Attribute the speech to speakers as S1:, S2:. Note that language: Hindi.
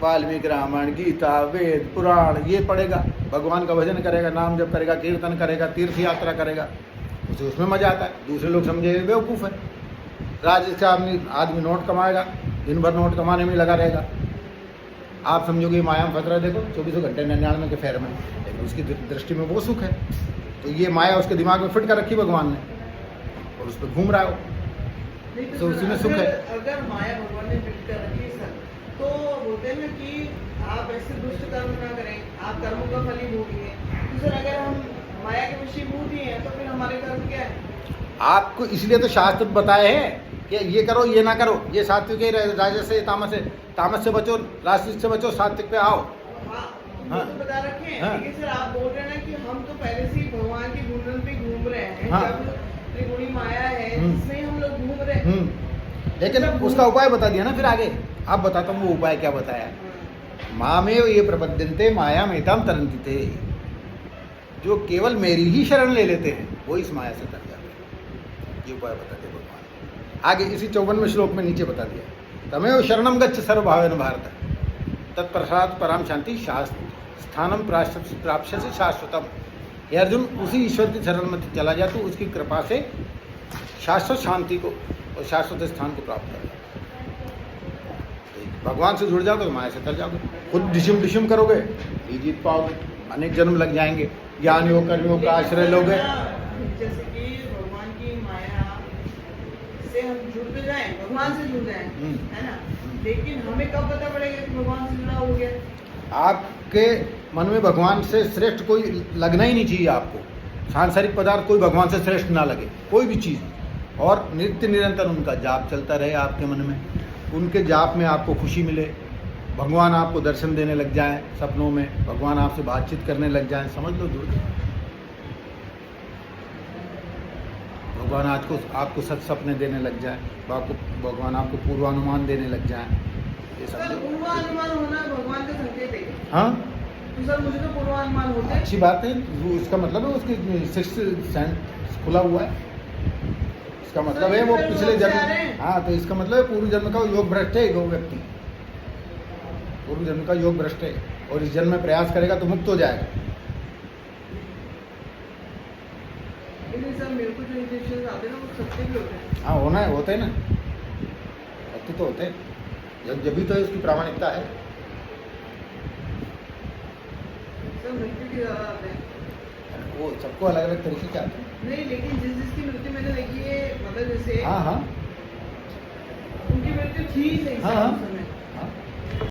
S1: वाल्मीकि रामायण, गीता, वेद, पुराण ये पढ़ेगा, भगवान का भजन करेगा, नाम जप करेगा, कीर्तन करेगा, तीर्थ यात्रा करेगा, उसे उसमें मजा आता है। दूसरे लोग समझे बेवकूफ़ है। राज्य से आदमी नोट कमाएगा, दिन भर नोट कमाने में लगा रहेगा। आप समझोगे माया में फंस रहा है, देखो 24 घंटे 99 के फेर में, लेकिन उसकी दृष्टि में वो सुख है। तो ये माया उसके दिमाग में फिट कर रखी भगवान ने, और उस पर घूम रहा है वो, तो उसी में सुख है।
S2: अगर माया भगवान ने फिट कर रखी सर, तो बोलते हैं ना कि आप ऐसे दुष्ट कर्म ना करें, आप कर्मों का फल ही भोगिए। तो सर अगर हम माया के वशीभूत ही हैं, तो फिर हमारे कर्म क्या है? आपको
S1: इसलिए तो शास्त्र बताए हैं कि ये करो ये ना करो, ये सात्विक है, राजस से तामस है, तामस से बचो, राजसिक से बचो, सात्विक पे आओ।
S2: हाँ, तो बता रखे हैं। हाँ। लेकिन सर आप बोल रहे हैं ना कि हम तो पहले से ही भगवान के गुणन पे घूम रहे हैं। हाँ। जब त्रिगुणी माया है जिसमें हम लोग घूम रहे हैं।
S1: लेकिन उसका उपाय बता दिया ना, फिर आगे आप बताता हूँ वो उपाय क्या बताया। मामेव ये प्रपद्यन्ते मायामेतां तरन्ति ते, जो केवल मेरी ही शरण ले लेते हैं वो इस माया से तर जाते हैं। ये उपाय बता दिया भगवान आगे इसी 54वें श्लोक में नीचे बता दिया। तमेव शरणम गच्छ सर्वभावेन भारत, तत्पश्चात् पराम शांति शास्त्र स्थानम प्राप्स्यसि शाश्वतम। हे अर्जुन, उसी ईश्वर की शरण में चला जा, तो उसकी कृपा से शाश्वत शांति को और शाश्वत स्थान को प्राप्त कर। भगवान से जुड़ जाओगे तो माया से तर जाओगे, खुद डिशम करोगे ये जीत पाओगे, अनेक जन्म लग जाएंगे। ज्ञानियों कर्मियों का आश्रय लोगे।
S2: जैसे कि भगवान की माया से हम जुड़ तो जाएं, भगवान से जुड़ जाएं, है ना, लेकिन हमें कब पता पड़ेगा कि भगवान से जुड़ा हो गया?
S1: आपके मन में भगवान से श्रेष्ठ कोई लगना ही नहीं चाहिए आपको। सांसारिक पदार्थ कोई भगवान से श्रेष्ठ ना लगे, कोई भी चीज़, और नित्य निरंतर उनका जाप चलता रहे आपके मन में, उनके जाप में आपको खुशी मिले, भगवान आपको दर्शन देने लग जाएं सपनों में, भगवान आपसे बातचीत करने लग जाएं, समझ लो जुड़ गए। भगवान आपको सच सपने देने लग जाएं, भगवान आपको पूर्वानुमान देने लग जाएं। ये
S2: सर पूर्वानुमान होना भगवान का संकेत है।
S1: हाँ
S2: तो सर मुझे तो पूर्वानुमान होता है।
S1: अच्छी बात है, इसका मतलब है उसकी सिक्स्थ सेंस खुला हुआ है। इसका मतलब है वो पिछले जन्म, हाँ, तो इसका मतलब है पूर्व जन्म का योग भ्रष्ट है वो व्यक्ति, पूर्व जन्म का योग भ्रष्ट है, और इस जन्म में प्रयास करेगा तो मुक्त हो जाएगा।
S2: लेकिन सर मेरे को जो इंजेक्शन आते हैं ना वो सत्य भी होते हैं।
S1: हाँ होना है, होते हैं ना, सत्य तो होते हैं, जब भी तो इसकी प्रामाणिकता है।
S2: सर मृत्यु के ज़्यादा आते हैं,
S1: वो सबको अलग अलग तरीके से आते हैं।
S2: नहीं, लेकिन जिसकी मृत्यु मैंने देखी है, मतलब जैसे
S1: हाँ हाँ
S2: उनकी मृत्यु थी सही
S1: हाँ हाँ
S2: समय